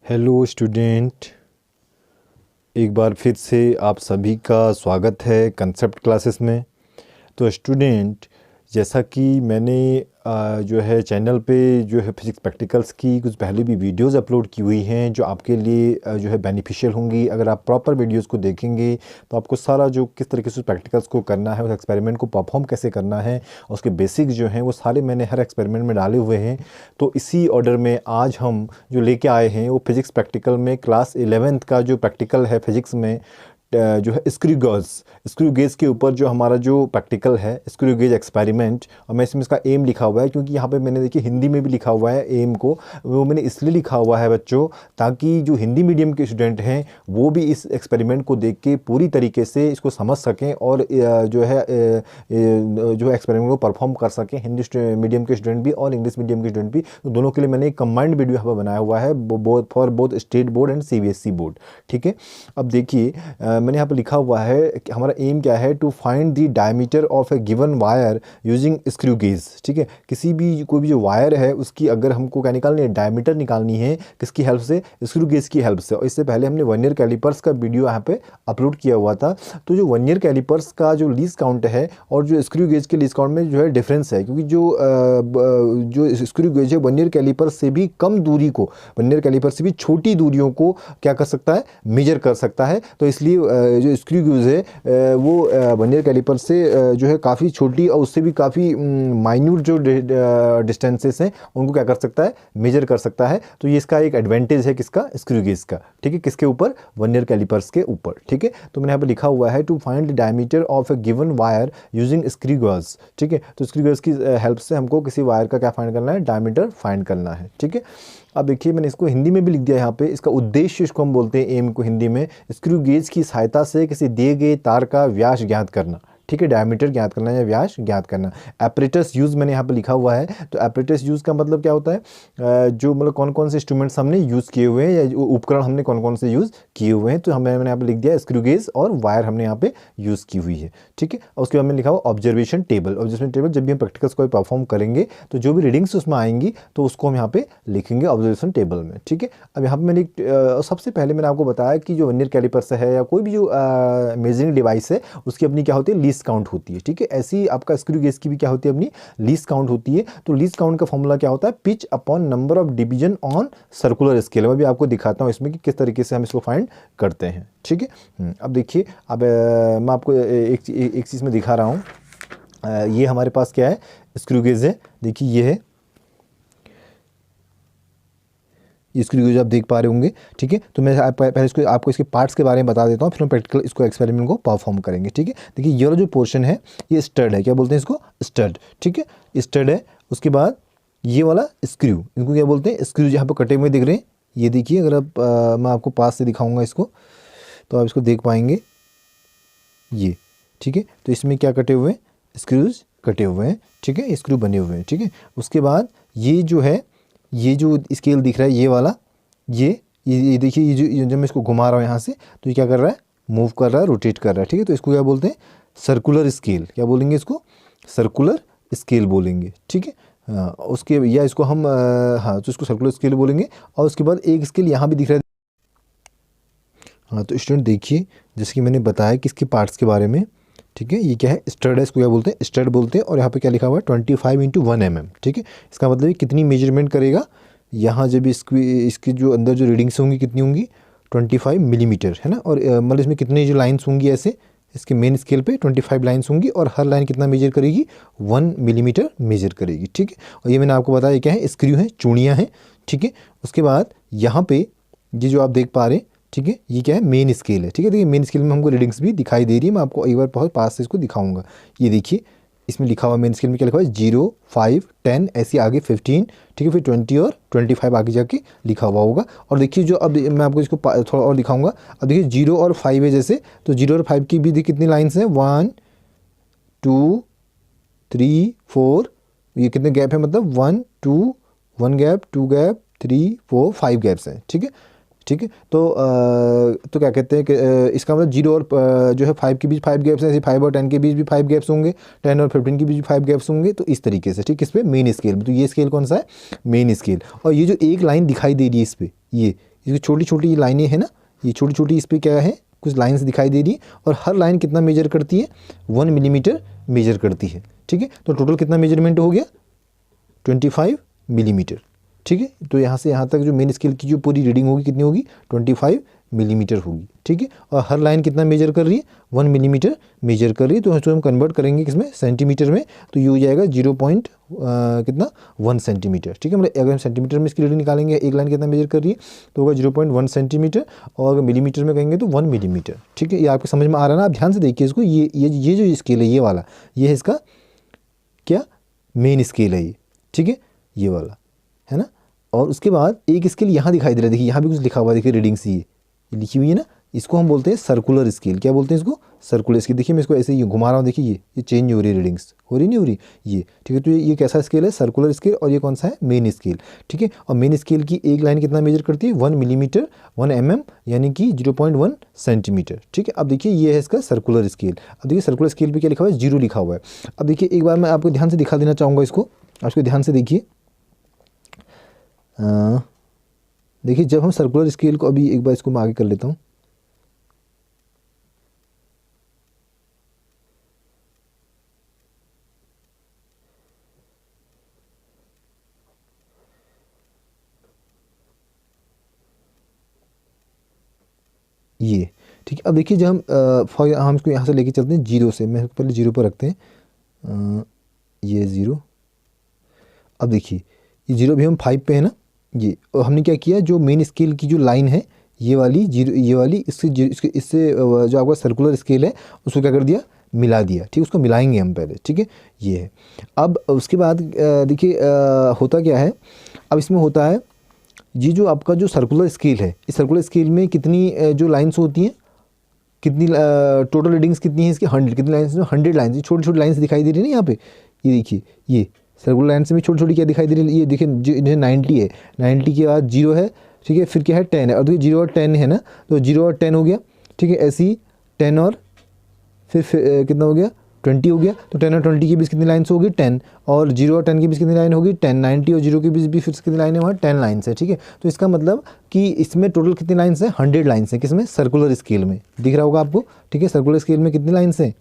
Hello student, एक बार फिर से आप सभी का स्वागत है कंसेप्ट क्लासेस में। तो स्टूडेंट, जैसा कि मैंने जो है चैनल पे जो है फिजिक्स प्रैक्टिकल्स की कुछ पहले भी वीडियोस अपलोड की हुई हैं जो आपके लिए जो है बेनिफिशियल होंगी। अगर आप प्रॉपर वीडियोस को देखेंगे तो आपको सारा जो किस तरीके से प्रैक्टिकल्स को करना है, उस एक्सपेरिमेंट को परफॉर्म कैसे करना है, और उसके बेसिक्स जो हैं वो सारे मैंने हर एक्सपेरिमेंट में डाले हुए हैं। तो इसी ऑर्डर में आज हम जो लेके आए हैं वो फिजिक्स प्रैक्टिकल में क्लास 11th का जो प्रैक्टिकल है फिजिक्स में जो है स्क्रू गेज के ऊपर जो हमारा जो प्रैक्टिकल है स्क्रू गेज एक्सपेरिमेंट। और मैं इसमें इसका एम लिखा हुआ है क्योंकि यहाँ पे मैंने देखिए हिंदी में भी लिखा हुआ है एम को, वो मैंने इसलिए लिखा हुआ है बच्चों ताकि जो हिंदी मीडियम के स्टूडेंट हैं वो भी इस एक्सपेरिमेंट को देख के पूरी तरीके से इसको समझ सकें और जो है एक्सपेरिमेंट को परफॉर्म कर सकें। हिंदी मीडियम के स्टूडेंट भी और इंग्लिश मीडियम के स्टूडेंट भी, तो दोनों के लिए मैंने एक कंबाइंड वीडियो यहाँ पर बनाया हुआ है for both state board and CBSE board. ठीक है, अब देखिए मैंने यहाँ पर लिखा हुआ है कि हमारा एम क्या है, to find the diameter of a given wire using screw gauge. ठीक है, कोई भी जो वायर है उसकी अगर हमको क्या निकालनी है, डायमीटर निकालनी है, किसकी हेल्प से, स्क्रू गेज की हेल्प से। और इससे पहले हमने वर्नियर कैलिपर्स का वीडियो यहाँ पे अपलोड किया हुआ था। तो जो वर्नियर कैलिपर्स का जो लीस्ट काउंट है और जो स्क्रू गेज के लीस्ट काउंट में जो है डिफरेंस है, क्योंकि जो स्क्रू गेज है वर्नियर कैलिपर्स से भी कम दूरी को, वर्नियर कैलिपर से भी छोटी दूरियों को क्या कर सकता है, मेजर कर सकता है। तो इसलिए जो स्क्रू गेज है वो वर्नियर कैलिपर से जो है काफ़ी छोटी और उससे भी काफ़ी माइन्यूट जो डिस्टेंसेस हैं उनको क्या कर सकता है, मेजर कर सकता है। तो ये इसका एक एडवांटेज है, किसका, स्क्रू गेज का। ठीक है, किसके ऊपर, वर्नियर कैलिपर्स के ऊपर। ठीक है, तो मैंने यहाँ पर लिखा हुआ है to find the diameter of a given wire using screw gauge. ठीक है, तो स्क्रू गेज की हेल्प से हमको किसी वायर का क्या फाइंड करना है, डायमीटर फाइंड करना है। ठीक है, अब देखिए मैंने इसको हिंदी में भी लिख दिया यहाँ पे। इसका उद्देश्य, इसको हम बोलते हैं एम को हिंदी में, स्क्रू गेज की सहायता से किसी दिए गए तार का व्यास ज्ञात करना। ठीक है, डायमीटर ज्ञात करना या व्यास ज्ञात करना। एपरेटस यूज़ मैंने यहाँ पे लिखा हुआ है। तो एपरेटस यूज़ का मतलब क्या होता है, जो मतलब कौन कौन से इंस्ट्रूमेंट्स हमने यूज़ किए हुए हैं या उपकरण हमने कौन कौन से यूज़ किए हुए हैं। तो मैंने यहाँ पे लिख दिया स्क्रू गेज और वायर हमने यहाँ पे यूज़ की हुई है। ठीक है, और उसके बाद मैंने लिखा हुआ ऑब्जर्वेशन टेबल। ऑब्जर्वेशन टेबल जब भी हम प्रैक्टिकल्स को परफॉर्म करेंगे तो जो भी रीडिंग्स उसमें आएंगी तो उसको हम यहाँ पे लिखेंगे ऑब्जर्वेशन टेबल में। ठीक है, अब यहाँ पर मैंने सबसे पहले मैंने आपको बताया कि जो वर्नियर कैलिपर्स है या कोई भी जो मेजरिंग डिवाइस है उसकी अपनी क्या होती है, लीस्ट काउंट होती है। ठीक है, ऐसी ही आपका स्क्रू गेज की भी क्या होती है, अपनी लीस्ट काउंट होती है। तो लीस्ट काउंट का फॉर्मूला क्या होता है, pitch upon number of division on circular scale. मैं भी आपको दिखाता हूँ इसमें कि किस तरीके से हम इसको फाइंड करते हैं। ठीक है, अब देखिए, अब मैं आपको एक चीज़ में दिखा रहा हूँ। ये हमारे पास क्या है, स्क्रू गेज है। देखिए ये है, ये स्क्रू गेज आप देख पा रहे होंगे। ठीक है, तो मैं पहले आपको इसके पार्ट्स के बारे में बता देता हूँ, फिर हम प्रैक्टिकल इसको एक्सपेरिमेंट को परफॉर्म करेंगे। ठीक है, देखिए ये वाला जो पोर्शन है ये स्टड है, क्या बोलते हैं इसको, स्टड। ठीक है, स्टड है। उसके बाद ये वाला स्क्रू, इनको क्या बोलते हैं, स्क्रू यहाँ पर कटे हुए दिख रहे हैं। ये देखिए, अगर आप मैं आपको पास से दिखाऊंगा इसको तो आप इसको देख पाएंगे ये। ठीक है, तो इसमें क्या कटे हुए हैं, स्क्रूज कटे हुए हैं। ठीक है, स्क्रू बने हुए हैं। ठीक है, उसके बाद ये जो है, ये जो स्केल दिख रहा है ये वाला, ये देखिए, ये जब मैं इसको घुमा रहा हूँ यहाँ से तो ये क्या कर रहा है, मूव कर रहा है, रोटेट कर रहा है। ठीक है, तो इसको क्या बोलते हैं, सर्कुलर स्केल। क्या बोलेंगे इसको, सर्कुलर स्केल बोलेंगे। ठीक है, हाँ, उसके या इसको हम हाँ, तो इसको सर्कुलर स्केल बोलेंगे। और उसके बाद एक स्केल यहाँ भी दिख रहा है। हाँ, तो स्टूडेंट देखिए, जैसे कि मैंने बताया कि इसके पार्ट्स के बारे में। ठीक है, ये क्या है, स्टड है, इसको क्या बोलते हैं, स्टड बोलते हैं। और यहाँ पे क्या लिखा हुआ है, 25 × 1 mm। ठीक है, इसका मतलब ये कितनी मेजरमेंट करेगा, यहाँ जब इसकी जो अंदर जो रीडिंग्स होंगी कितनी होंगी, 25 मिलीमीटर, है ना। और मतलब इसमें कितनी जो लाइन्स होंगी, ऐसे इसके मेन स्केल पे 25 लाइन्स होंगी और हर लाइन कितना मेजर करेगी, 1 मिलीमीटर मेजर करेगी। ठीक है, और ये मैंने आपको बताया क्या है, स्क्रू है, चूड़ियाँ हैं। ठीक है, उसके बाद यहाँ पे ये जो आप देख पा रहे हैं, ठीक है, ये क्या है, मेन स्केल है। ठीक है, देखिए मेन स्केल में हमको रीडिंग्स भी दिखाई दे रही है। मैं आपको एक बार बहुत पास से इसको दिखाऊंगा। ये देखिए, इसमें लिखा हुआ मेन स्केल में क्या लिखा हुआ है, 0, 5, 10, ऐसे आगे 15। ठीक है, फिर 20 और 25 आगे जाके लिखा हुआ होगा। और देखिए जो अब मैं आपको इसको थोड़ा और दिखाऊंगा। अब देखिए 0 और 5 है जैसे, तो 0 और 5 की भी देखिए कितनी लाइन्स हैं, 1, 2, 3, 4। ये कितने गैप है, मतलब 1, 2, 1 गैप, 2 गैप, 3, 4, 5 गैप्स हैं। ठीक है, ठीक है, तो क्या कहते हैं कि इसका मतलब 0 और जो है 5 के बीच 5 गैप्स हैं, ऐसे 5 और 10 के बीच भी 5 गैप्स होंगे, 10 और 15 के बीच भी 5 गैप्स होंगे। तो इस तरीके से, ठीक, इस पे मेन स्केल में। तो ये स्केल कौन सा है, मेन स्केल। और ये जो एक लाइन दिखाई दे रही है इस पर, ये ये छोटी छोटी लाइनें हैं ना, ये छोटी छोटी इस पर क्या है, कुछ लाइन्स दिखाई दे रही है, और हर लाइन कितना मेजर करती है, 1 मिलीमीटर मेजर करती है। ठीक है, तो टोटल कितना मेजरमेंट हो गया, 25 मिलीमीटर। ठीक है, तो यहाँ से यहाँ तक जो मेन स्केल की जो पूरी रीडिंग होगी कितनी होगी, 25 मिलीमीटर होगी। ठीक है, और हर लाइन कितना मेजर कर रही है, 1 मिलीमीटर मेजर कर रही है। तो इसको हम कन्वर्ट करेंगे किसमें, सेंटीमीटर में, तो ये हो जाएगा 0 पॉइंट कितना 1 सेंटीमीटर। ठीक है, मतलब अगर हम सेंटीमीटर में इसकी रीडिंग निकालेंगे, एक लाइन कितना मेजर कर रही है, तो होगा 0.1 सेंटीमीटर, और अगर मिलीमीटर में कहेंगे तो 1 मिलीमीटर। ठीक है, ये आपको समझ में आ रहा है ना, आप ध्यान से देखिए इसको, ये जो स्केल है ये वाला, ये है इसका क्या, मेन स्केल है ये। ठीक है, ये वाला है ना, और उसके बाद एक स्केल यहाँ दिखाई दे रहा है, देखिए यहाँ भी कुछ लिखा हुआ है, देखिए रीडिंग्स ये लिखी हुई है ना, इसको हम बोलते हैं सर्कुलर स्केल। क्या बोलते हैं इसको, सर्कुलर स्केल। देखिए मैं इसको ऐसे ही घुमा रहा हूँ, देखिए ये चेंज हो रही है, रीडिंग्स हो रही नहीं हो रही ये। ठीक है, तो ये कैसा स्केल है, सर्कुलर स्केल, और ये कौन सा है, मेन स्केल। ठीक है, और मेन स्केल की एक लाइन कितना मेजर करती है, 1 मिलीमीटर 1 mm, यानी कि 0.1 सेंटीमीटर। ठीक है, अब देखिए ये है इसका सर्कुलर स्केल। अब देखिए सर्कुलर स्केल पर क्या लिखा हुआ है, 0 लिखा हुआ है। अब देखिए एक बार मैं आपको ध्यान से दिखा देना चाहूँगा इसको, आपको ध्यान से देखिए। देखिए जब हम सर्कुलर स्केल को, अभी एक बार इसको मैं आगे कर लेता हूँ। ये ठीक है, अब देखिए जब हम इसको यहाँ से लेके चलते हैं 0 से, मैं पहले 0 पर रखते हैं, ये 0। अब देखिए ये 0 भी हम 5 पे है ना, ये, और हमने क्या किया, जो मेन स्केल की जो लाइन है ये वाली 0, ये वाली इससे जो आपका सर्कुलर स्केल है उसको क्या कर दिया, मिला दिया। ठीक, उसको मिलाएंगे हम पहले। ठीक है, ये है। अब उसके बाद देखिए होता क्या है, अब इसमें होता है, ये जो आपका जो सर्कुलर स्केल है, इस सर्कुलर स्केल में कितनी जो लाइन्स होती हैं, कितनी टोटल रीडिंग्स कितनी है इसकी, 100। कितनी लाइन्स, 100 लाइन्स, छोटी छोटी लाइन्स दिखाई दे रही है ना यहाँ पे, ये देखिए, ये सर्कुलर लाइन्स में छोटी छोटी क्या दिखाई दे रही है, ये देखिए 90 है, 90 के बाद 0 है। ठीक है, फिर क्या है, 10 है, और देखिए 0 और 10 है ना, तो 0 और 10 हो गया। ठीक है, ऐसे ही 10 और फिर कितना हो गया, 20 हो गया। तो 10 और 20 के बीच कितनी लाइन्स होगी, 10, और 0 और 10 के बीच कितनी लाइन होगी, 10। 90 और 0 के बीच भी फिर कितनी लाइन है, वहाँ 10 लाइन्स है। ठीक है, तो इसका मतलब कि इसमें टोटल कितनी लाइन्स हैं, 100 लाइन्स हैं, किसमें, सर्कुलर स्केल में। दिख रहा होगा आपको। ठीक है, सर्कुलर स्केल में कितनी लाइन्स हैं,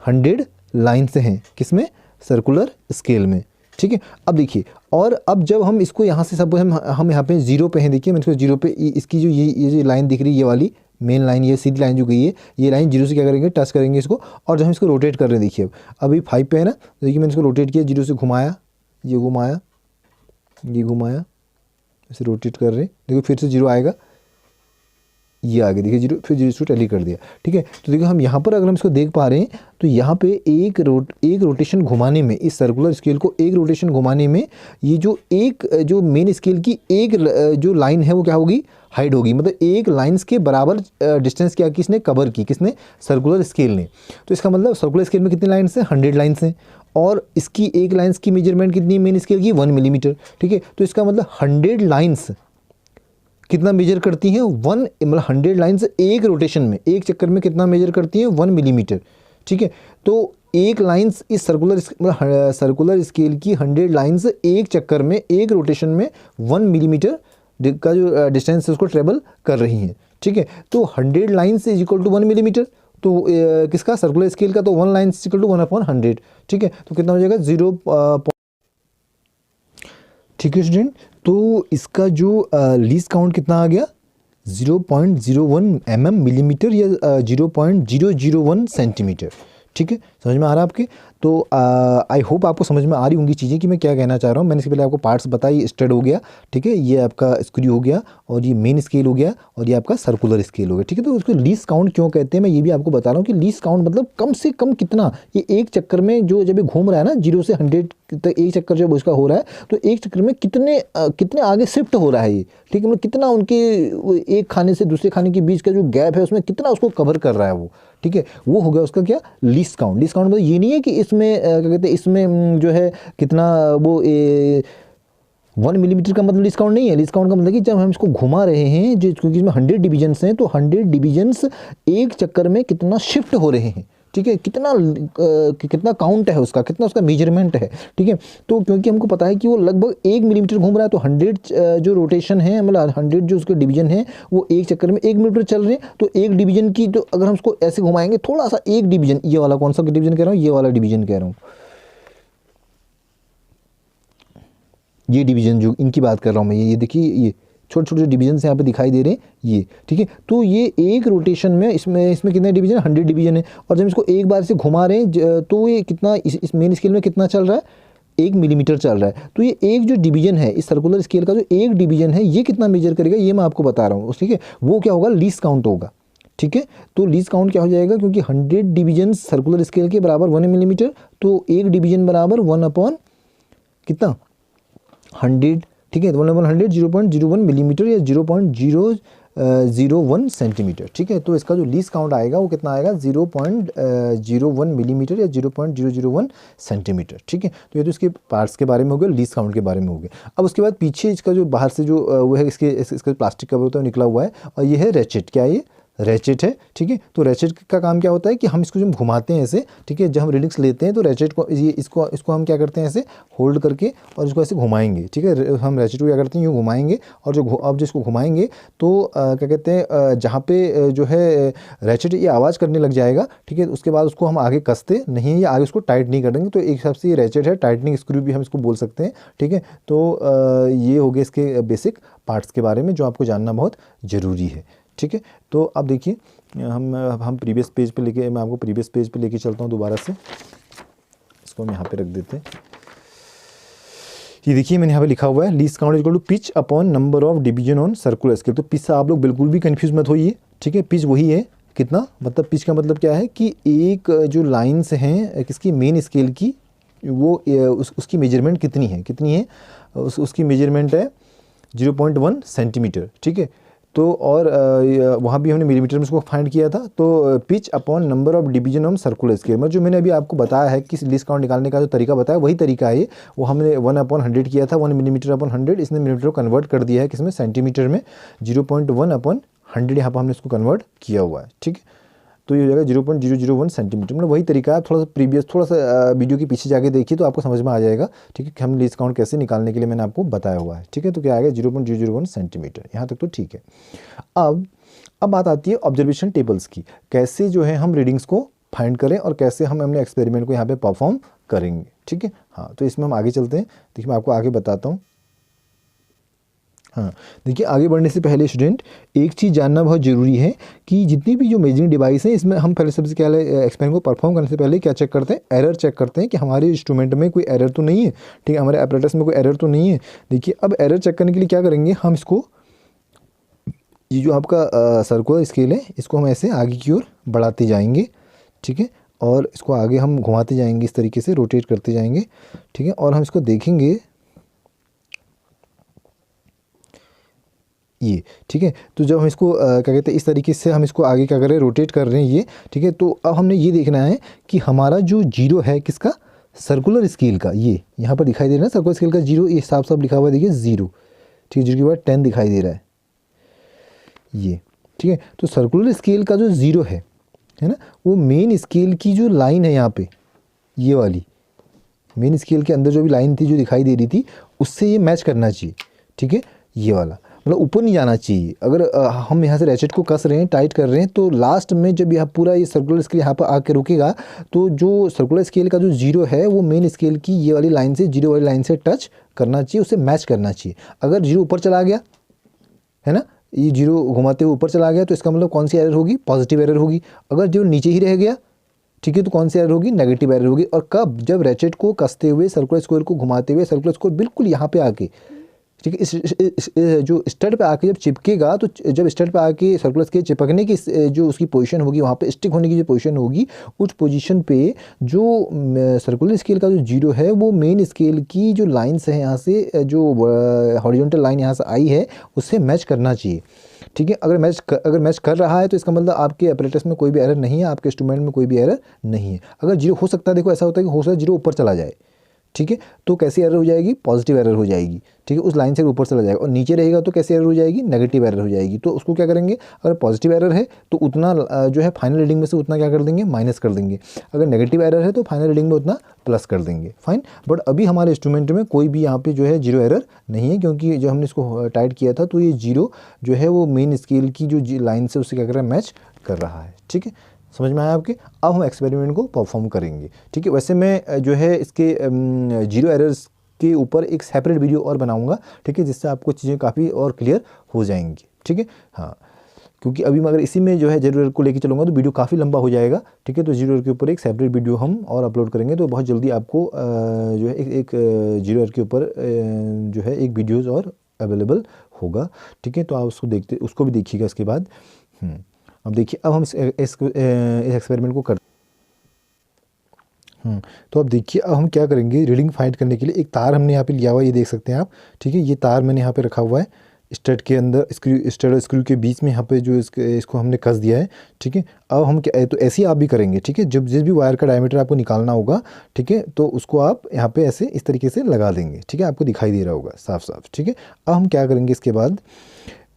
100 लाइन्स हैं, किसमें, सर्कुलर स्केल में। ठीक है, अब देखिए, और अब जब हम इसको यहाँ से सपोज हम यहाँ पे 0 पे हैं, देखिए मैं इसको 0 पे, इसकी जो ये जो लाइन दिख रही है, ये वाली मेन लाइन, ये सीधी लाइन जो गई है, ये लाइन 0 से क्या करेंगे, टच करेंगे इसको, और जब हम इसको रोटेट कर रहे हैं, देखिए अब अभी 5 पे है ना, तो देखिए मैंने इसको रोटेट किया, 0 से घुमाया, ये घुमाया, ये घुमाया, इसे रोटेट कर रहे हैं, देखो फिर से 0 आएगा, ये आगे देखिए 0, फिर 0 से टैली कर दिया। ठीक है, तो देखिए हम यहाँ पर अगर हम इसको देख पा रहे हैं, तो यहाँ पे एक रोटेशन घुमाने में, इस सर्कुलर स्केल को एक रोटेशन घुमाने में, ये जो मेन स्केल की एक जो लाइन है वो क्या होगी, हाइड होगी। मतलब एक लाइन्स के बराबर डिस्टेंस क्या किसने कवर की, किसने, सर्कुलर स्केल ने। तो इसका मतलब सर्कुलर स्केल में कितनी लाइन्स हैं, 100 लाइन्स हैं, और इसकी एक लाइन्स की मेजरमेंट कितनी है मेन स्केल की, 1 मिलीमीटर। ठीक है, तो इसका मतलब 100 लाइन्स कितना मेजर करती हैं, 1, मतलब 100 लाइन्स एक रोटेशन में, एक चक्कर में कितना मेजर करती हैं, 1 मिलीमीटर। ठीक है, तो एक लाइन्स इस सर्कुलर स्केल की 100 लाइन्स एक चक्कर में, एक रोटेशन में 1 मिलीमीटर का जो डिस्टेंस है उसको ट्रेवल कर रही हैं। ठीक है, तो 100 lines is equal to 1 millimetre, तो किसका, सर्कुलर स्केल का, तो 1 लाइन इज इक्वल टू 1/100। ठीक है, तो कितना हो जाएगा, 0। ठीक है स्टूडेंट, तो इसका जो लीस्ट काउंट कितना आ गया, 0.01 mm मिलीमीटर, या 0.001 सेंटीमीटर। ठीक है, समझ में आ रहा है आपके। तो आई होप आपको समझ में आ रही होंगी चीज़ें कि मैं क्या कहना चाह रहा हूँ। मैंने इससे पहले आपको पार्ट्स बताई, स्टड हो गया, ठीक है, ये आपका स्क्रू हो गया, और ये मेन स्केल हो गया, और ये आपका सर्कुलर स्केल हो गया। ठीक है, तो उसको लीस्ट काउंट क्यों कहते हैं, मैं ये भी आपको बता रहा हूँ कि लीस्ट काउंट मतलब कम से कम कितना, ये एक चक्कर में जो जब ये घूम रहा है ना, 0 से 100 तक एक चक्कर जब उसका हो रहा है, तो एक चक्कर में कितने आगे शिफ्ट हो रहा है ये। ठीक है, मतलब कितना उनके एक खाने से दूसरे खाने के बीच का जो गैप है उसमें कितना उसको कवर कर रहा है वो। ठीक है, वो हो गया उसका क्या, लीस्ट काउंट। लीस्ट काउंट मतलब ये नहीं है कि इसमें क्या कहते हैं, इसमें जो है कितना वो 1 मिलीमीटर का मतलब लीस्ट काउंट नहीं है। लीस्ट काउंट का मतलब कि जब हम इसको घुमा रहे हैं, जो क्योंकि इसमें 100 डिवीजन्स हैं, तो 100 डिवीजन्स एक चक्कर में कितना शिफ्ट हो रहे हैं। ठीक है, कितना काउंट है उसका, कितना उसका मेजरमेंट है, ठीक है। तो क्योंकि हमको पता है कि वो लगभग 1 मिलीमीटर घूम रहा है, तो 100 जो रोटेशन है, मतलब 100 जो उसके डिवीजन है वो एक चक्कर में 1 मिलीमीटर चल रहे हैं। तो एक डिवीजन की, तो अगर हम उसको ऐसे घुमाएंगे थोड़ा सा, एक डिवीजन, ये वाला कौन सा डिवीजन कह रहा हूँ, ये वाला डिवीजन कह रहा हूँ, ये डिवीजन जो इनकी बात कर रहा हूँ मैं, ये देखिए, ये छोटे छोटे डिवीजन यहाँ पे दिखाई दे रहे हैं, ये ठीक है। तो ये एक रोटेशन में इसमें कितने डिवीजन, 100 डिवीजन है। और जब इसको एक बार से घुमा रहे हैं तो ये कितना, इस मेन स्केल में कितना चल रहा है, 1 मिलीमीटर चल रहा है। तो ये एक जो डिवीजन है इस सर्कुलर स्केल का, जो एक डिवीजन है ये कितना मेजर करेगा, ये मैं आपको बता रहा हूँ, ठीक है। वो क्या होगा, लीस्ट काउंट होगा, ठीक है। तो लीस्ट काउंट क्या हो जाएगा, क्योंकि 100 डिवीजन सर्कुलर स्केल के बराबर 1 मिलीमीटर, तो एक डिवीजन बराबर 1 अपॉन कितना, 100, ठीक है। 1/100 0.01 मिलीमीटर या 0.001 सेंटीमीटर, ठीक है। तो इसका जो लीस्ट काउंट आएगा वो कितना आएगा, 0.01 मिलीमीटर या 0.001 सेंटीमीटर, ठीक है। तो ये तो इसके पार्ट्स के बारे में हो गया, लीस्ट काउंट के बारे में हो गया। अब उसके बाद पीछे इसका जो बाहर से जो वो है, इसका प्लास्टिक का होता है निकला हुआ है, और ये है रेचेट, क्या ये रेचेट है, ठीक है। तो रेचेट का काम क्या होता है कि हम इसको जब घुमाते हैं ऐसे, ठीक है, जब हम रीडिंग्स लेते हैं तो रेचेट को इसको हम क्या करते हैं, ऐसे होल्ड करके और इसको ऐसे घुमाएंगे, ठीक है। हम रेचेट को क्या करते हैं, यूँ घुमाएंगे, और अब जिसको घुमाएंगे तो क्या कहते हैं, जहाँ पे जो है रेचेट ये आवाज़ करने लग जाएगा, ठीक है। उसके बाद उसको हम आगे कसते नहीं, या आगे उसको टाइट नहीं करेंगे, तो एक हिसाब से ये रेचेट है, टाइटनिंग स्क्रू भी हम इसको बोल सकते हैं, ठीक है। तो ये हो गए इसके बेसिक पार्ट्स के बारे में जो आपको जानना बहुत ज़रूरी है, ठीक है। तो अब देखिए, हम प्रीवियस पेज पे लेके, मैं आपको प्रीवियस पेज पे लेके चलता हूँ दोबारा से, इसको हम यहाँ पे रख देते हैं। ये देखिए मैंने यहाँ पे लिखा हुआ है, least count equal to pitch upon number of division on circular scale. तो पिच से आप लोग बिल्कुल भी कंफ्यूज मत होइए, ठीक है। पिच वही है, कितना, मतलब पिच का मतलब क्या है कि एक जो लाइन्स हैं किसकी, मेन स्केल की, वो उसकी मेजरमेंट कितनी है, उसकी मेजरमेंट है 0.1 सेंटीमीटर, ठीक है। तो और वहाँ भी हमने मिलीमीटर में उसको फाइंड किया था। तो pitch upon number of division on circular scale, मतलब जो मैंने अभी आपको बताया है कि लीस्ट काउंट निकालने का जो तरीका बताया वही तरीका है ये, वो हमने 1/100 किया था, 1 मिलीमीटर अपॉन 100, इसने मिलीमीटर को कन्वर्ट कर दिया है किसमें, सेंटीमीटर में, 0.1/100 यहाँ पर हमने इसको कन्वर्ट किया हुआ है, ठीक है। तो ये हो जाएगा 0.001 सेंटीमीटर, मतलब वही तरीका है। थोड़ा सा वीडियो के पीछे जाके देखिए तो आपको समझ में आ जाएगा, ठीक है, कि हम लीस्ट काउंट कैसे निकालने के लिए मैंने आपको बताया हुआ है, ठीक है। तो क्या आएगा, 0.001 सेंटीमीटर, यहाँ तक तो ठीक है। अब बात आती है ऑब्जर्वेशन टेबल्स की, कैसे जो है हम रीडिंग्स को फाइंड करें और कैसे हम अपने एक्सपेरिमेंट को यहाँ पे परफॉर्म करेंगे, ठीक है। हाँ, तो इसमें हम आगे चलते हैं, देखिए मैं आपको आगे बताता हूँ। हाँ, देखिए आगे बढ़ने से पहले स्टूडेंट एक चीज़ जानना बहुत ज़रूरी है कि जितनी भी जो मेजरिंग डिवाइस है, इसमें हम पहले सबसे क्या है, एक्सपेरिमेंट को परफॉर्म करने से पहले क्या चेक करते हैं, एरर चेक करते हैं कि हमारे इंस्ट्रूमेंट में कोई एरर तो नहीं है, ठीक है, हमारे एपरेटस में कोई एरर तो नहीं है। देखिए अब एरर चेक करने के लिए क्या करेंगे, हम इसको, ये जो आपका सर्कुलर स्केल है, इसको हम ऐसे आगे की ओर बढ़ाते जाएंगे, ठीक है, और इसको आगे हम घुमाते जाएंगे, इस तरीके से रोटेट करते जाएंगे, ठीक है। और हम इसको देखेंगे, ये ठीक है। तो जब हम इसको क्या कहते हैं, इस तरीके से हम इसको आगे क्या कर रहे हैं, रोटेट कर रहे हैं ये, ठीक है। तो अब हमने ये देखना है कि हमारा जो जीरो है किसका, सर्कुलर स्केल का, ये यहाँ पर दिखाई दे रहा है सर्कुलर स्केल का जीरो, ये साफ साफ लिखा हुआ है, देखिए जीरो, ठीक है, जीरो के बाद 10 दिखाई दे रहा है ये, ठीक है। तो सर्कुलर स्केल का जो जीरो है ना, वो मेन स्केल की जो लाइन है यहाँ पे, ये वाली मेन स्केल के अंदर जो भी लाइन थी जो दिखाई दे रही थी, उससे ये मैच करना चाहिए, ठीक है, ये वाला, मतलब ऊपर नहीं जाना चाहिए। अगर हम यहाँ से रेचेट को कस रहे हैं, टाइट कर रहे हैं, तो लास्ट में जब यहाँ पूरा ये सर्कुलर स्केल यहाँ पर आके रुकेगा, तो जो सर्कुलर स्केल का जो जीरो है वो मेन स्केल की ये वाली लाइन से, जीरो वाली लाइन से टच करना चाहिए, उससे मैच करना चाहिए। अगर जीरो ऊपर चला गया है ना, ये जीरो घुमाते हुए ऊपर चला गया, तो इसका मतलब कौन सी एरर होगी, पॉजिटिव एरर होगी। अगर जीरो नीचे ही रह गया, ठीक है, तो कौन सी एरर होगी, नेगेटिव एरर होगी। और कब, जब रेचेट को कसते हुए, सर्कुलर स्क्वायर को घुमाते हुए, सर्कुलर स्क्वायर बिल्कुल यहाँ पे आके, ठीक है, इस जो स्टड पे आके जब चिपकेगा, तो जब स्टड पे आके सर्कुलर स्केल चिपकने की जो उसकी पोजीशन होगी, वहाँ पे स्टिक होने की जो पोजीशन होगी, उस पोजीशन पे जो सर्कुलर स्केल का जो जीरो है वो मेन स्केल की जो लाइन्स है यहाँ से, जो हॉरिजॉन्टल लाइन यहाँ से आई है, उससे मैच करना चाहिए, ठीक है। अगर मैच कर रहा है तो इसका मतलब आपके अपरेटस में कोई भी एरर नहीं है, आपके इंस्ट्रूमेंट में कोई भी एरर नहीं है। अगर जीरो, हो सकता है, देखो ऐसा होता है कि हो सकता है जीरो ऊपर चला जाए, ठीक है। तो कैसी एरर हो जाएगी, पॉजिटिव एरर हो जाएगी, ठीक है, उस लाइन से ऊपर चला जाएगा। और नीचे रहेगा तो कैसी एरर हो जाएगी, नेगेटिव एरर हो जाएगी। तो उसको क्या करेंगे, अगर पॉजिटिव एरर है तो उतना जो है फाइनल रीडिंग में से उतना क्या कर देंगे, माइनस कर देंगे। अगर नेगेटिव एरर है तो फाइनल रीडिंग में उतना प्लस कर देंगे, फाइन। बट अभी हमारे इंस्ट्रूमेंट में कोई भी यहाँ पे जो है जीरो एरर नहीं है, क्योंकि जो हमने इसको टाइट किया था तो ये जीरो जो है वो मेन स्केल की जो लाइन से उससे क्या कर रहा है, मैच कर रहा है, ठीक है। समझ में आया आपके। अब हम एक्सपेरिमेंट को परफॉर्म करेंगे, ठीक है। वैसे मैं जो है इसके जीरो एरर्स के ऊपर एक सेपरेट वीडियो और बनाऊंगा, ठीक है, जिससे आपको चीज़ें काफ़ी और क्लियर हो जाएंगी, ठीक है। हाँ, क्योंकि अभी मैं अगर इसी में जो है जीरो एरर को लेके चलूँगा तो वीडियो काफ़ी लंबा हो जाएगा, ठीक है। तो जीरो एरर के ऊपर एक सेपरेट वीडियो हम और अपलोड करेंगे, तो बहुत जल्दी आपको जो है एक जीरो एरर के ऊपर जो है एक वीडियोज़ और अवेलेबल होगा, ठीक है। तो आप उसको भी देखिएगा इसके बाद। अब देखिए, अब हम इस एक्सपेरिमेंट को तो अब देखिए, अब हम क्या करेंगे, रीडिंग फाइंड करने के लिए एक तार हमने यहाँ पे लिया हुआ है, ये देख सकते हैं आप, ठीक है। ये तार मैंने यहाँ पे रखा हुआ है स्टड के अंदर, स्टड और स्क्रू के बीच में, यहाँ पे जो इसको हमने कस दिया है, ठीक है। अब हम क्या, तो ऐसे ही आप भी करेंगे, ठीक है। जब जिस भी वायर का डायमीटर आपको निकालना होगा, ठीक है, तो उसको आप यहाँ पे ऐसे इस तरीके से लगा देंगे, ठीक है। आपको दिखाई दे रहा होगा साफ साफ, ठीक है। अब हम क्या करेंगे, उसके बाद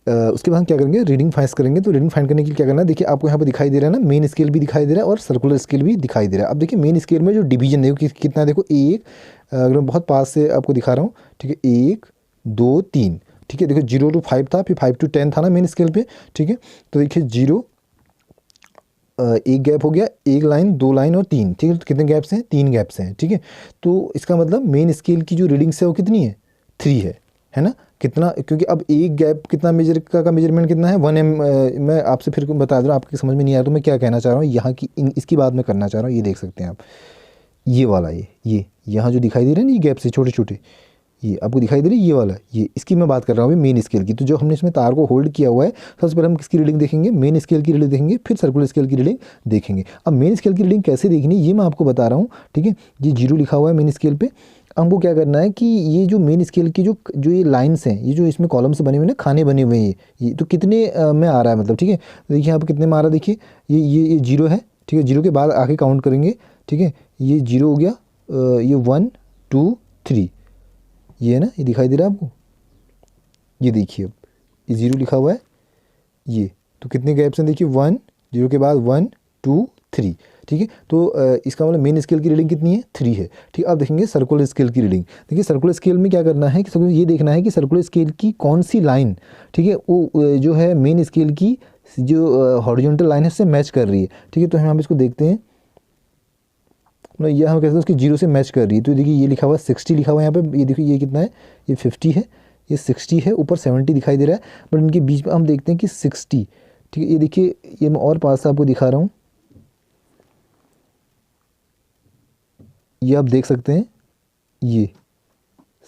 हम क्या करेंगे, रीडिंग फाइंड करेंगे। तो रीडिंग फाइंड करने के लिए क्या करना है, देखिए आपको यहाँ पे दिखाई दे रहा है ना, मेन स्केल भी दिखाई दे रहा है और सर्कुलर स्केल भी दिखाई दे रहा है। अब देखिए मेन स्केल में जो डिवीजन देखो कितना है, देखो एक, अगर मैं बहुत पास से आपको दिखा रहा हूँ, ठीक है, 1 2 3, ठीक है। देखो 0 to 5 था, फिर 5 to 10 था ना मेन स्केल पे, ठीक है। तो देखिए 0, एक गैप हो गया, एक लाइन, दो लाइन और तीन, ठीक है। तो कितने गैप्स हैं, 3 गैप्स हैं, ठीक है। तो इसका मतलब मेन स्केल की जो रीडिंग्स है वो कितनी है, 3 है ना। कितना, क्योंकि अब एक गैप कितना मेजर का मेजरमेंट कितना है, 1 मैं आपसे फिर बता दूँ, आपके समझ में नहीं आया तो मैं क्या कहना चाह रहा हूँ, यहाँ की इसकी बात मैं करना चाह रहा हूँ। ये देख सकते हैं आप, ये वाला, ये यहाँ जो दिखाई दे रहा है ना, ये गैप से छोटे छोटे, ये आपको दिखाई दे रही है, ये वाला, ये इसकी मैं बात कर रहा हूँ अभी मेन स्केल की। तो जो हमने इसमें तार को होल्ड किया हुआ है, सबसे पहले हम किसकी रीडिंग देखेंगे, मेन स्केल की रीडिंग देखेंगे, फिर सर्कुलर स्केल की रीडिंग देखेंगे। अब मेन स्केल की रीडिंग कैसे देखनी ये मैं आपको बता रहा हूँ, ठीक है। ये 0 लिखा हुआ है मेन स्केल पे। हमको क्या करना है कि ये जो मेन स्केल की जो ये लाइन्स हैं, ये जो इसमें कॉलम से बने हुए ना, खाने बने हुए हैं, ये तो कितने में आ रहा है, मतलब, ठीक है। देखिए यहाँ पर कितने में आ रहा है, देखिए ये 0 है, ठीक है। 0 के बाद आगे काउंट करेंगे, ठीक है। ये 0 हो गया, ये 1 2 3, ये है ना, ये दिखाई दे रहा है आपको, ये देखिए अब ये 0 लिखा हुआ है, ये तो कितने गैप्स हैं, देखिए 1, 0 के बाद 1 2 3, ठीक है। तो इसका मतलब मेन स्केल की रीडिंग कितनी है, 3 है, ठीक है। अब देखेंगे सर्कुलर स्केल की रीडिंग। देखिए सर्कुलर स्केल में क्या करना है कि ये देखना है कि सर्कुलर स्केल की कौन सी लाइन, ठीक है, वो जो है मेन स्केल की जो हॉरिजॉन्टल लाइन है उससे मैच कर रही है, ठीक है। तो हम इसको देखते हैं, मतलब यह हम कहते हैं उसकी 0 से मैच कर रही है। तो देखिए ये लिखा हुआ है 60 लिखा हुआ है यहाँ पे, ये देखिए ये कितना है, ये 50 है, ये 60 है, ऊपर 70 दिखाई दे रहा है, बट इनके बीच में हम देखते हैं कि 60, ठीक है। ये देखिए, ये मैं और पास से आपको दिखा रहा हूँ, ये आप देख सकते हैं, ये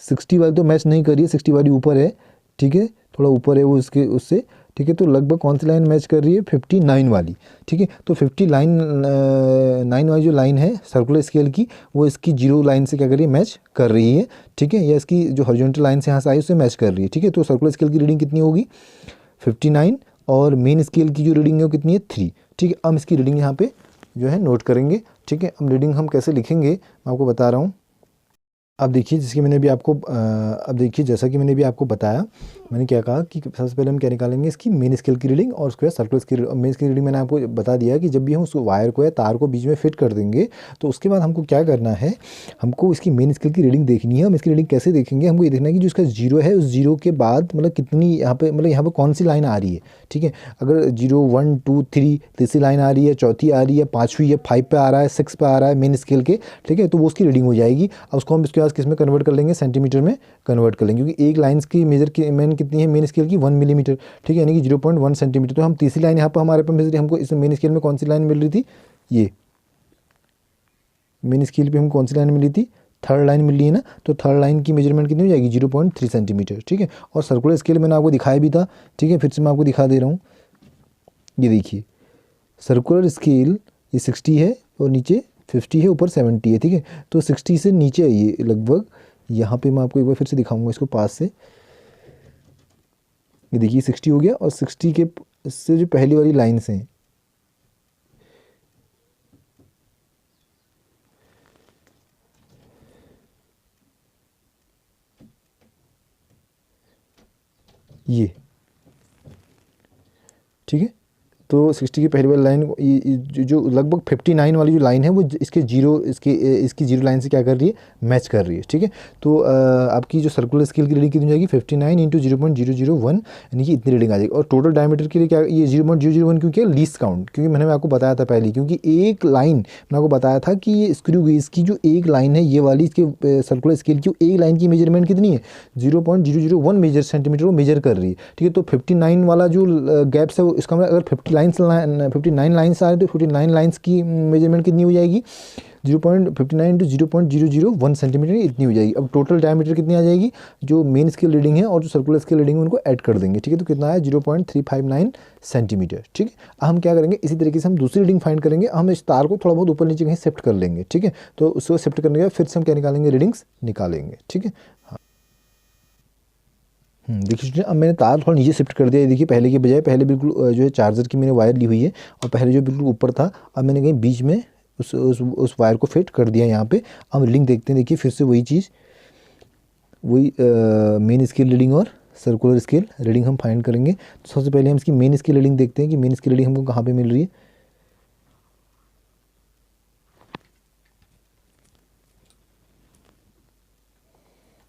60 वाली तो मैच नहीं कर रही है, 60 वाली ऊपर है, ठीक है, थोड़ा ऊपर है वो इसके उससे, ठीक है। तो लगभग कौन सी लाइन मैच कर रही है, 59 वाली, ठीक है। तो 9 वाली जो लाइन है सर्कुलर स्केल की, वो इसकी 0 लाइन से क्या कर रही है, मैच कर रही है, ठीक है। या इसकी जो हॉरिजॉन्टल लाइन से यहाँ से आई उससे मैच कर रही है, ठीक है। तो सर्कुलर स्केल की रीडिंग कितनी होगी, 59, और मेन स्केल की जो रीडिंग है वो कितनी है, 3, ठीक है। हम इसकी रीडिंग यहाँ पे जो है नोट करेंगे, ठीक है। अब रीडिंग हम कैसे लिखेंगे मैं आपको बता रहा हूँ। अब देखिए जैसा कि मैंने भी आपको बताया, मैंने क्या कहा कि सबसे पहले हम क्या निकालेंगे, इसकी मेन स्केल की रीडिंग और उसके बाद सर्कुलर स्केल। मेन स्केल की रीडिंग मैंने आपको बता दिया कि जब भी हम उस वायर को या तार को बीच में फिट कर देंगे, तो उसके बाद हमको क्या करना है, हमको इसकी मेन स्केल की रीडिंग देखनी है। हम इसकी रीडिंग कैसे देखेंगे, हमको ये देखना है कि जो इसका 0 है, उस 0 के बाद मतलब कितनी यहाँ पे, मतलब यहाँ पर कौन सी लाइन आ रही है, ठीक है। अगर 0 1 2 3 तीसरी लाइन आ रही है, चौथी आ रही है, पाँचवीं है, 5 पे आ रहा है, 6 पे आ रहा है मेन स्केल के, ठीक है। तो वो उसकी रीडिंग हो जाएगी। अब उसको हम इसके पास किस में कन्वर्ट कर लेंगे, सेंटीमीटर में कन्वर्ट कर लेंगे, क्योंकि एक लाइन की मेजर की मेन कितनी है, मेन स्केल की 1 मिलीमीटर, ठीक है, यानी कि 0.1 सेंटीमीटर। तो हम तीसरी लाइन यहाँ पर हमारे पास मेजर, हमको इस मेन स्केल में कौन सी लाइन मिल रही थी, ये मेन स्केल पे हमको कौन सी लाइन मिली थी, थर्ड लाइन मिल रही है ना। तो थर्ड लाइन की मेजरमेंट कितनी हो जाएगी, 0.3 सेंटीमीटर, ठीक है। और सर्कुलर स्केल मैंने आपको दिखाया भी था, ठीक है, फिर से मैं आपको दिखा दे रहा हूँ। ये देखिए सर्कुलर स्केल, ये 60 है और नीचे 50 है, ऊपर 70 है, ठीक है। तो 60 से नीचे है ये लगभग, यहाँ पे मैं आपको एक बार फिर से दिखाऊंगा इसको पास से। ये देखिए 60 हो गया, और 60 के से जो पहली वाली लाइन्स हैं, ये, ठीक है। तो 60 की पहली वाली लाइन जो लगभग 59 वाली जो लाइन है वो इसके इसकी जीरो लाइन से क्या कर रही है, मैच कर रही है, ठीक है। तो आपकी जो सर्कुलर स्केल की रीडिंग कितनी हो जाएगी, 59 इंटू 0.001, यानी कि इतनी रीडिंग आ जाएगी। और टोटल डायमीटर के लिए क्या, ये 0.001 क्योंकि लीस्ट काउंट, क्योंकि मैंने आपको बताया था पहले, क्योंकि एक लाइन मैंने आपको बताया था कि ये स्क्रू गेज की जो एक लाइन है ये वाली, इसके सर्कुलर स्केल की एक लाइन की मेजरमेंट कितनी है, 0.001 मेजर सेंटीमीटर वो मेजर कर रही है, ठीक है। तो 59 वाला जो गैप्स है वो, इसका मतलब अगर 59 लाइन्स आ रहे तो 59 लाइन्स की मेजरमेंट कितनी हो जाएगी, 0.59 इंटू 0.001 सेंटीमीटर इतनी हो जाएगी। अब टोटल डायमीटर कितनी आ जाएगी, जो मेन स्केल रीडिंग है और जो सर्कुलर स्केल रीडिंग है उनको ऐड कर देंगे, ठीक है। तो कितना है, 0.359 सेंटीमीटर, ठीक है। अब हम क्या करेंगे, इसी तरीके से हम दूसरी रीडिंग फाइंड करेंगे। हम इस तार को थोड़ा बहुत ऊपर नीचे कहीं शिफ्ट कर लेंगे, ठीक है। तो उसको शिफ्ट करने के बाद फिर से हम क्या निकालेंगे, रीडिंग्स निकालेंगे, ठीक है। देखिए स्टूडेंट, अब मैंने तार थोड़ा नीचे शिफ्ट कर दिया। ये देखिए पहले के बजाय, पहले बिल्कुल जो है चार्जर की मैंने वायर ली हुई है और पहले जो बिल्कुल ऊपर था, अब मैंने कहीं बीच में उस वायर को फिट कर दिया यहाँ पे। अब रीडिंग देखते हैं, देखिए फिर से वही चीज़, वही मेन स्केल रीडिंग और सर्कुलर स्केल रीडिंग हम फाइंड करेंगे। तो सबसे पहले हम इसकी मेन स्केल रीडिंग देखते हैं कि मेन स्केल रीडिंग हमको कहाँ पर मिल रही है।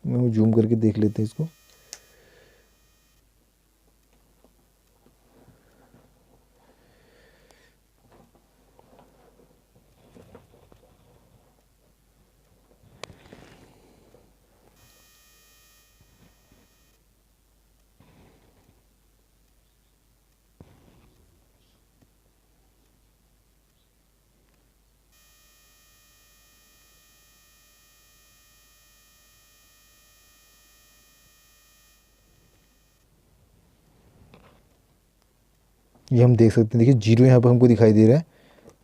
मैं जूम करके देख लेते हैं इसको। ये हम देख सकते हैं, देखिए जीरो यहाँ पर हमको दिखाई दे रहा है,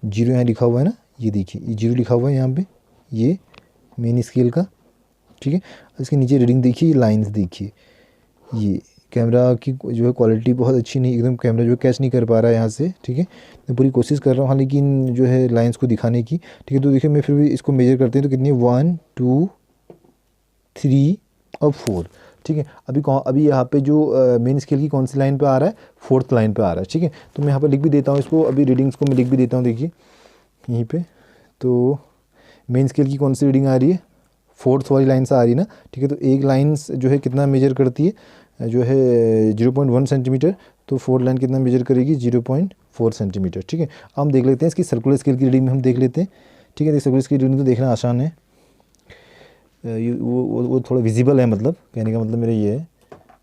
जीरो यहाँ लिखा हुआ है ना, ये देखिए ये जीरो लिखा हुआ है यहाँ पे, ये मेन स्केल का, ठीक है। इसके नीचे रीडिंग देखिए, ये लाइंस देखिए, ये कैमरा की जो है क्वालिटी बहुत अच्छी नहीं, एकदम कैमरा जो है कैच नहीं कर पा रहा है यहाँ से, ठीक है। मैं पूरी कोशिश कर रहा हूँ हाँ, लेकिन जो है लाइंस को दिखाने की, ठीक है। तो देखिए मैं फिर भी इसको मेजर करते हैं तो कितनी है, 1 2 3 और 4, ठीक है। अभी यहाँ पे जो मेन स्केल की कौन सी लाइन पे आ रहा है, फोर्थ लाइन पे आ रहा है, ठीक है। तो मैं यहाँ पर लिख भी देता हूँ इसको, अभी रीडिंग्स को मैं लिख भी देता हूँ, देखिए यहीं पे। तो मेन स्केल की कौन सी रीडिंग आ रही है, फोर्थ वाली लाइन से आ रही है ना, ठीक है। तो एक लाइन जो है कितना मेजर करती है, जो है 0.1 सेंटीमीटर, तो फोर्थ लाइन कितना मेजर करेगी, 0.4 सेंटीमीटर, ठीक है। अब हम देख लेते हैं इसकी सर्कुलर स्केल की रीडिंग में, हम देख लेते हैं, ठीक है। सर्कुलर स्केल की रीडिंग तो देखना आसान है, ये वो थोड़ा विजिबल है, मतलब कहने का मतलब मेरा ये है,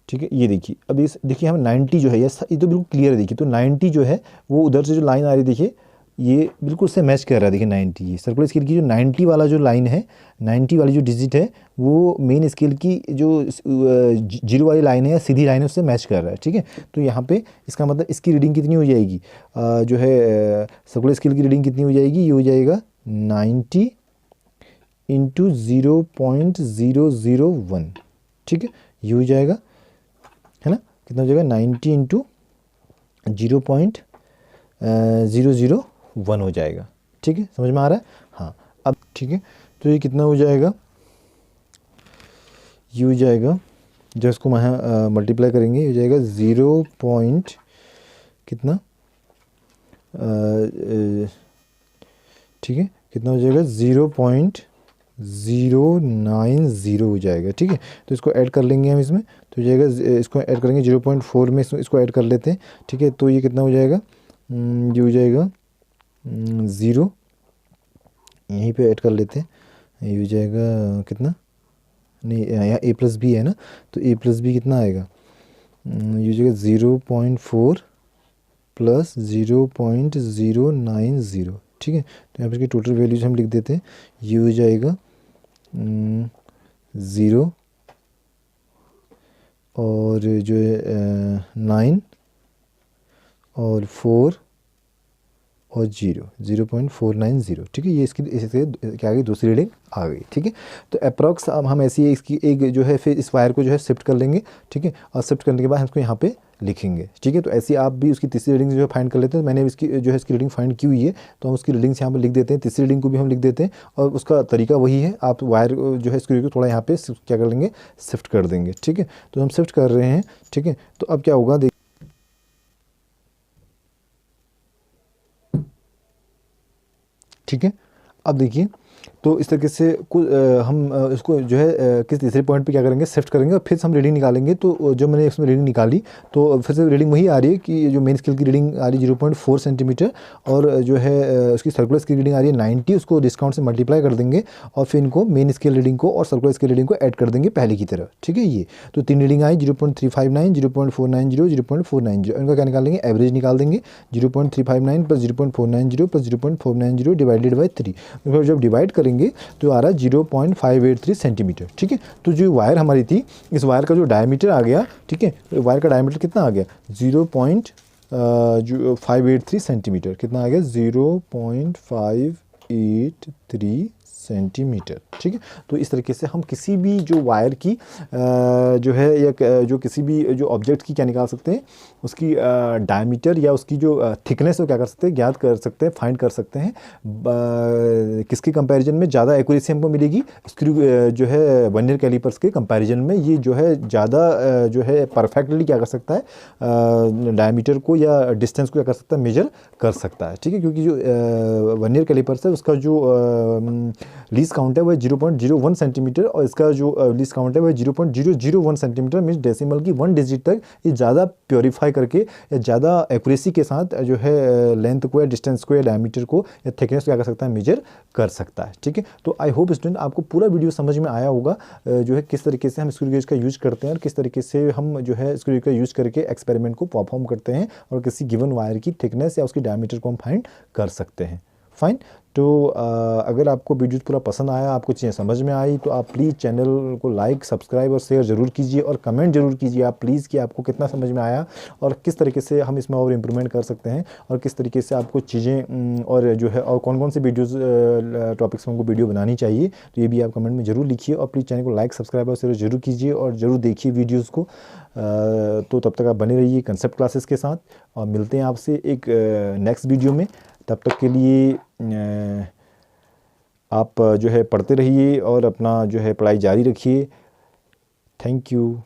ठीक है। ये देखिए, अब इस देखिए हम 90 जो है, ये तो बिल्कुल क्लियर है, देखिए तो 90 जो है वो उधर से जो लाइन आ रही है, देखिए ये बिल्कुल से मैच कर रहा है, देखिए 90, ये सर्कुलर स्केल की जो 90 वाला जो लाइन है, 90 वाली जो डिजिट है वो मेन स्केल की जो जीरो वाली लाइन है या सीधी लाइन है उससे मैच कर रहा है, ठीक है। तो यहाँ पे इसका मतलब इसकी रीडिंग कितनी हो जाएगी, जो है सर्कुलर स्केल की रीडिंग कितनी हो जाएगी, ये हो जाएगा 90 इंटू 0.001, ठीक है। ये हो जाएगा, है ना, कितना हो जाएगा, 90 इंटू 0.001 हो जाएगा, ठीक है। समझ में आ रहा है, हाँ। अब ठीक है, तो ये कितना हो जाएगा, ये हो जाएगा, जब इसको वहाँ मल्टीप्लाई करेंगे, ये हो जाएगा 0 पॉइंट कितना, ठीक है, कितना हो जाएगा, 0.090 हो जाएगा, ठीक है। तो इसको ऐड कर लेंगे हम इसमें, तो हो जाएगा, इसको ऐड करेंगे 0.4 में, इसको ऐड कर लेते हैं, ठीक है। तो ये कितना हो जाएगा, ये हो जाएगा 0, यहीं पे ऐड कर लेते हैं, ये हो जाएगा कितना, नहीं यहाँ ए प्लस बी है ना, तो ए प्लस बी कितना आएगा, ये हो जाएगा 0.4 प्लस 0.090, ठीक है। तो यहाँ पर इसकी टोटल वैल्यूज हम लिख देते हैं, ये हो जाएगा 0 और जो है 9 और 4 और 0.490, ठीक है। ये इसकी क्या आ गई, दूसरी रीडिंग आ गई, ठीक है। तो अप्रॉक्स अब हम ऐसी इसकी एक जो है फिर इस वायर को जो है शिफ्ट कर लेंगे, ठीक है। और शिफ्ट करने के बाद हम इसको यहाँ पे लिखेंगे, ठीक है। तो ऐसे आप भी उसकी तीसरी रीडिंग जो है फाइंड कर लेते हैं। मैंने इसकी जो है इसकी रीडिंग फाइंड की हुई है, तो हम उसकी रीडिंग्स यहाँ पे लिख देते हैं, तीसरी रीडिंग को भी हम लिख देते हैं। और उसका तरीका वही है, आप वायर जो है स्क्रू को थोड़ा यहाँ पे क्या कर लेंगे, शिफ्ट कर देंगे, ठीक है। तो हम शिफ्ट कर रहे हैं, ठीक है। तो अब क्या होगा, ठीक है। अब देखिए, तो इस तरीके से कुछ हम इसको जो है किस तीसरे पॉइंट पे क्या करेंगे, शिफ्ट करेंगे और फिर हम रीडिंग निकालेंगे। तो जो मैंने इसमें रीडिंग निकाली, तो फिर से रीडिंग वही आ रही है कि जो मेन स्केल की रीडिंग आ रही है 0.4 सेंटीमीटर, और जो है उसकी सर्कुलर स्केल रीडिंग आ रही है 90। उसको डिस्काउंट से मल्टीप्लाई कर देंगे और फिर इनको मेन स्केल रीडिंग को और सर्कुलर स्केल रीडिंग को ऐड कर देंगे पहले की तरह, ठीक है। ये तो 3 रीडिंग आई 0.359, 0.490, 0.490। इनका क्या निकालेंगे, एवरेज निकाल देंगे। 0.359 प्लस 0.490 प्लस 0.490 डिवाइडेड बाई 3। जब डिवाइड करेंगे तो आ रहा है 0.583 सेंटीमीटर, ठीक है। तो जो वायर हमारी थी, इस वायर का जो डायमीटर आ गया, ठीक है, वायर का डायमीटर कितना आ गया, 0.583 सेंटीमीटर। कितना आ गया, 0.583 सेंटीमीटर, ठीक है। तो इस तरीके से हम किसी भी जो वायर की जो है या जो किसी भी जो ऑब्जेक्ट की क्या निकाल सकते हैं, उसकी डायमीटर या उसकी जो थिकनेस है क्या कर सकते हैं, ज्ञात कर सकते हैं, फाइंड कर सकते हैं। किसके कंपैरिजन में ज़्यादा एक्यूरेसी हमको मिलेगी, स्क्रू जो है वर्नियर कैलिपर्स के कंपैरिजन में ये जो है ज़्यादा जो है परफेक्टली क्या कर सकता है, डायमीटर को या डिस्टेंस को क्या कर सकता है, मेजर कर सकता है, ठीक है। क्योंकि जो वर्नियर कैलिपर्स है उसका जो लीस्ट काउंट है वह 0.01 सेंटीमीटर, और इसका जो लीस्ट काउंट है वह 0.001 सेंटीमीटर, मीन्स डेसिमल की 1 डिजिट तक ये ज़्यादा प्योरीफाई करके या ज़्यादा एक्यूरेसी के साथ जो है लेंथ को या डिस्टेंस को या डायमीटर को या थिकनेस को क्या कर सकता है, मेजर कर सकता है, ठीक है। तो आई होप स्टूडेंट आपको पूरा वीडियो समझ में आया होगा, जो है किस तरीके से हम स्क्रू गेज का यूज़ करते हैं और किस तरीके से हम जो है स्क्रू गेज का यूज़ करके एक्सपेरिमेंट को परफॉर्म करते हैं और किसी गिवन वायर की थिकनेस या उसकी डायमीटर को हम फाइंड कर सकते हैं। फाइन। तो अगर आपको वीडियो पूरा पसंद आया, आपको चीज़ें समझ में आई, तो आप प्लीज़ चैनल को लाइक, सब्सक्राइब और शेयर ज़रूर कीजिए और कमेंट ज़रूर कीजिए आप प्लीज़ कि आपको कितना समझ में आया और किस तरीके से हम इसमें और इम्प्रूवमेंट कर सकते हैं और किस तरीके से आपको चीज़ें और जो है और कौन कौन से वीडियोज़ टॉपिक्स में हमको वीडियो बनानी चाहिए, तो ये भी आप कमेंट में ज़रूर लिखिए। और प्लीज़ चैनल को लाइक, सब्सक्राइब और शेयर ज़रूर कीजिए और ज़रूर देखिए वीडियोज़ को। तो तब तक आप बने रहिए कंसेप्ट क्लासेस के साथ और मिलते हैं आपसे एक नेक्स्ट वीडियो में। तब तक के लिए आप जो है पढ़ते रहिए और अपना जो है पढ़ाई जारी रखिए। Thank you.